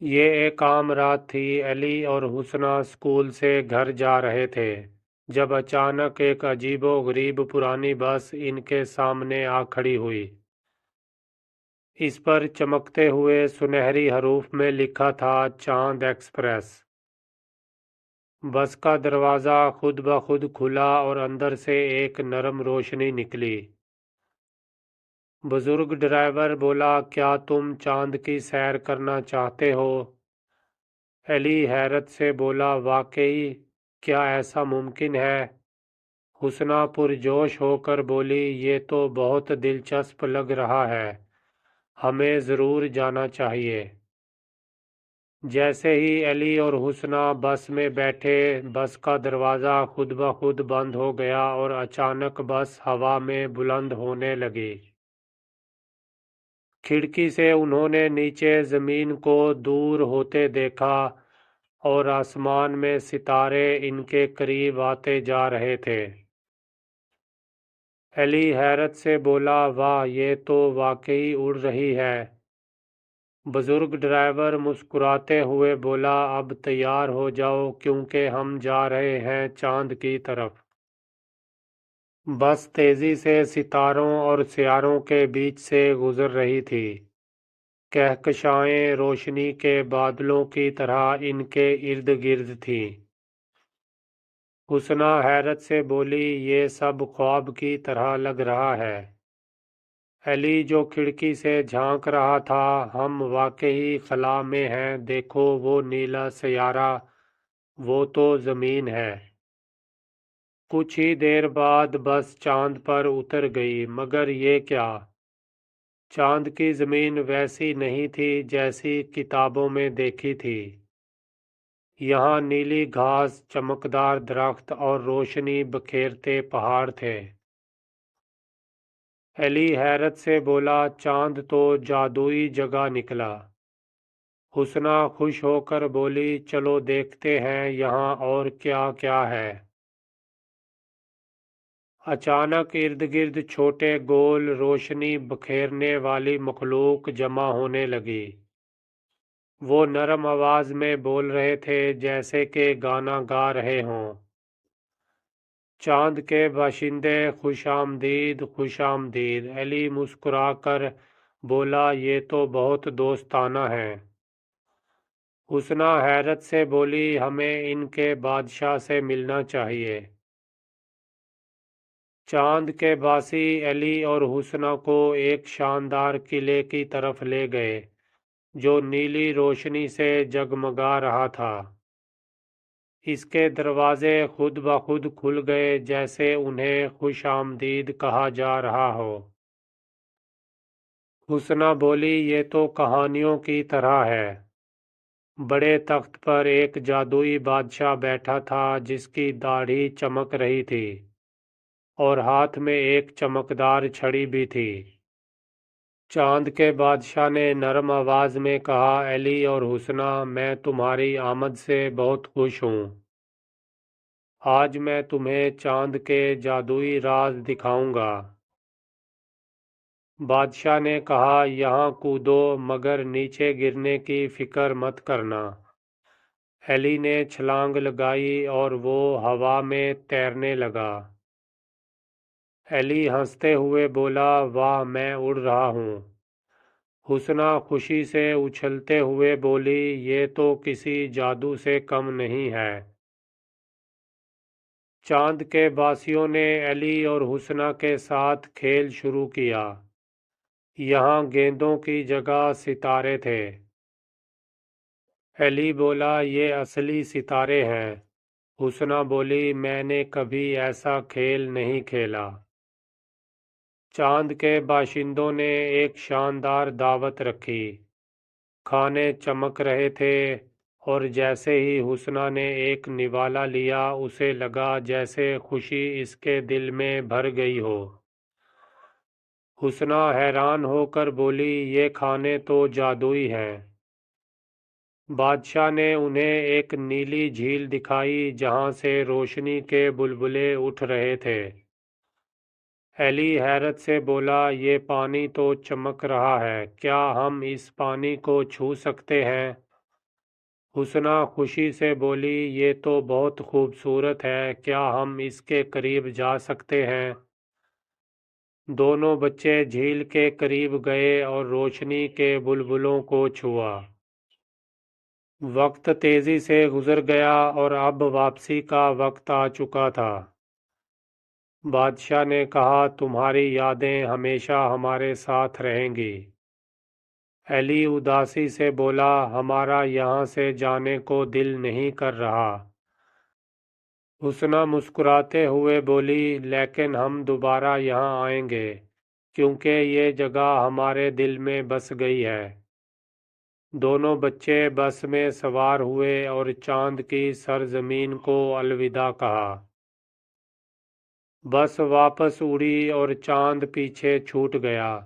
یہ ایک عام رات تھی۔ علی اور حسنہ اسکول سے گھر جا رہے تھے جب اچانک ایک عجیب و غریب پرانی بس ان کے سامنے آ کھڑی ہوئی۔ اس پر چمکتے ہوئے سنہری حروف میں لکھا تھا چاند ایکسپریس۔ بس کا دروازہ خود بخود کھلا اور اندر سے ایک نرم روشنی نکلی۔ بزرگ ڈرائیور بولا، کیا تم چاند کی سیر کرنا چاہتے ہو؟ علی حیرت سے بولا، واقعی کیا ایسا ممکن ہے؟ حسنہ پرجوش ہو کر بولی، یہ تو بہت دلچسپ لگ رہا ہے، ہمیں ضرور جانا چاہیے۔ جیسے ہی علی اور حسنہ بس میں بیٹھے، بس کا دروازہ خود بخود بند ہو گیا اور اچانک بس ہوا میں بلند ہونے لگی۔ کھڑکی سے انہوں نے نیچے زمین کو دور ہوتے دیکھا اور آسمان میں ستارے ان کے قریب آتے جا رہے تھے۔ علی حیرت سے بولا، واہ، یہ تو واقعی اڑ رہی ہے۔ بزرگ ڈرائیور مسکراتے ہوئے بولا، اب تیار ہو جاؤ کیونکہ ہم جا رہے ہیں چاند کی طرف۔ بس تیزی سے ستاروں اور سیاروں کے بیچ سے گزر رہی تھی۔ کہکشائیں روشنی کے بادلوں کی طرح ان کے ارد گرد تھیں۔ حسنہ حیرت سے بولی، یہ سب خواب کی طرح لگ رہا ہے۔ علی جو کھڑکی سے جھانک رہا تھا، ہم واقعی خلا میں ہیں، دیکھو وہ نیلا سیارہ، وہ تو زمین ہے۔ کچھ ہی دیر بعد بس چاند پر اتر گئی، مگر یہ کیا! چاند کی زمین ویسی نہیں تھی جیسی کتابوں میں دیکھی تھی۔ یہاں نیلی گھاس، چمکدار درخت اور روشنی بکھیرتے پہاڑ تھے۔ علی حیرت سے بولا، چاند تو جادوئی جگہ نکلا۔ حسنہ خوش ہو کر بولی، چلو دیکھتے ہیں یہاں اور کیا کیا ہے۔ اچانک ارد گرد چھوٹے گول روشنی بکھیرنے والی مخلوق جمع ہونے لگی۔ وہ نرم آواز میں بول رہے تھے جیسے کہ گانا گا رہے ہوں۔ چاند کے باشندے، خوش آمدید، خوش آمدید۔ علی مسکرا کر بولا، یہ تو بہت دوستانہ ہے۔ حسنہ حیرت سے بولی، ہمیں ان کے بادشاہ سے ملنا چاہیے۔ چاند کے باسی علی اور حسنہ کو ایک شاندار قلعے کی طرف لے گئے جو نیلی روشنی سے جگمگا رہا تھا۔ اس کے دروازے خود بخود کھل گئے جیسے انہیں خوش آمدید کہا جا رہا ہو۔ حسنہ بولی، یہ تو کہانیوں کی طرح ہے۔ بڑے تخت پر ایک جادوئی بادشاہ بیٹھا تھا جس کی داڑھی چمک رہی تھی اور ہاتھ میں ایک چمکدار چھڑی بھی تھی۔ چاند کے بادشاہ نے نرم آواز میں کہا، علی اور حسنہ، میں تمہاری آمد سے بہت خوش ہوں۔ آج میں تمہیں چاند کے جادوئی راز دکھاؤں گا۔ بادشاہ نے کہا، یہاں کودو مگر نیچے گرنے کی فکر مت کرنا۔ علی نے چھلانگ لگائی اور وہ ہوا میں تیرنے لگا۔ علی ہنستے ہوئے بولا، واہ، میں اڑ رہا ہوں۔ حسنہ خوشی سے اچھلتے ہوئے بولی، یہ تو کسی جادو سے کم نہیں ہے۔ چاند کے باسیوں نے علی اور حسنہ کے ساتھ کھیل شروع کیا۔ یہاں گیندوں کی جگہ ستارے تھے۔ علی بولا، یہ اصلی ستارے ہیں۔ حسنہ بولی، میں نے کبھی ایسا کھیل نہیں کھیلا۔ چاند کے باشندوں نے ایک شاندار دعوت رکھی۔ کھانے چمک رہے تھے اور جیسے ہی حسنہ نے ایک نوالا لیا، اسے لگا جیسے خوشی اس کے دل میں بھر گئی ہو۔ حسنہ حیران ہو کر بولی، یہ کھانے تو جادوئی ہیں۔ بادشاہ نے انہیں ایک نیلی جھیل دکھائی جہاں سے روشنی کے بلبلے اٹھ رہے تھے۔ علی حیرت سے بولا، یہ پانی تو چمک رہا ہے، کیا ہم اس پانی کو چھو سکتے ہیں؟ حسنہ خوشی سے بولی، یہ تو بہت خوبصورت ہے، کیا ہم اس کے قریب جا سکتے ہیں؟ دونوں بچے جھیل کے قریب گئے اور روشنی کے بلبلوں کو چھوا۔ وقت تیزی سے گزر گیا اور اب واپسی کا وقت آ چکا تھا۔ بادشاہ نے کہا، تمہاری یادیں ہمیشہ ہمارے ساتھ رہیں گی۔ ایلی اداسی سے بولا، ہمارا یہاں سے جانے کو دل نہیں کر رہا۔ حسنہ مسکراتے ہوئے بولی، لیکن ہم دوبارہ یہاں آئیں گے، کیونکہ یہ جگہ ہمارے دل میں بس گئی ہے۔ دونوں بچے بس میں سوار ہوئے اور چاند کی سرزمین کو الوداع کہا۔ بس واپس اڑی اور چاند پیچھے چھوٹ گیا۔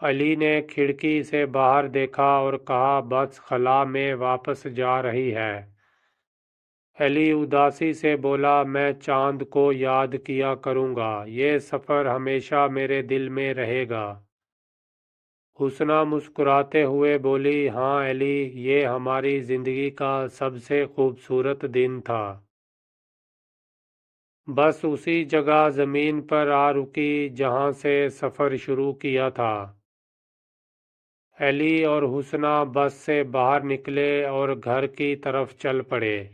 علی نے کھڑکی سے باہر دیکھا اور کہا، بس خلا میں واپس جا رہی ہے۔ علی اداسی سے بولا، میں چاند کو یاد کیا کروں گا، یہ سفر ہمیشہ میرے دل میں رہے گا۔ حسنہ مسکراتے ہوئے بولی، ہاں علی، یہ ہماری زندگی کا سب سے خوبصورت دن تھا۔ بس اسی جگہ زمین پر آ رکی جہاں سے سفر شروع کیا تھا۔ علی اور حسنہ بس سے باہر نکلے اور گھر کی طرف چل پڑے۔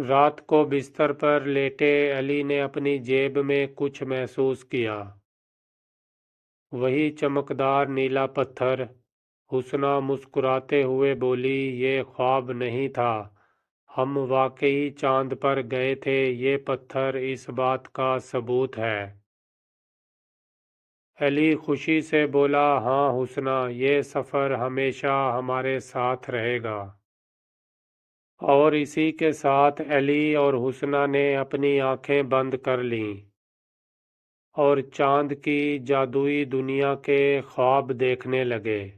رات کو بستر پر لیٹے علی نے اپنی جیب میں کچھ محسوس کیا۔ وہی چمکدار نیلا پتھر۔ حسنہ مسکراتے ہوئے بولی، یہ خواب نہیں تھا، ہم واقعی چاند پر گئے تھے، یہ پتھر اس بات کا ثبوت ہے۔ علی خوشی سے بولا، ہاں حسنہ، یہ سفر ہمیشہ ہمارے ساتھ رہے گا۔ اور اسی کے ساتھ علی اور حسنہ نے اپنی آنکھیں بند کر لیں اور چاند کی جادوئی دنیا کے خواب دیکھنے لگے۔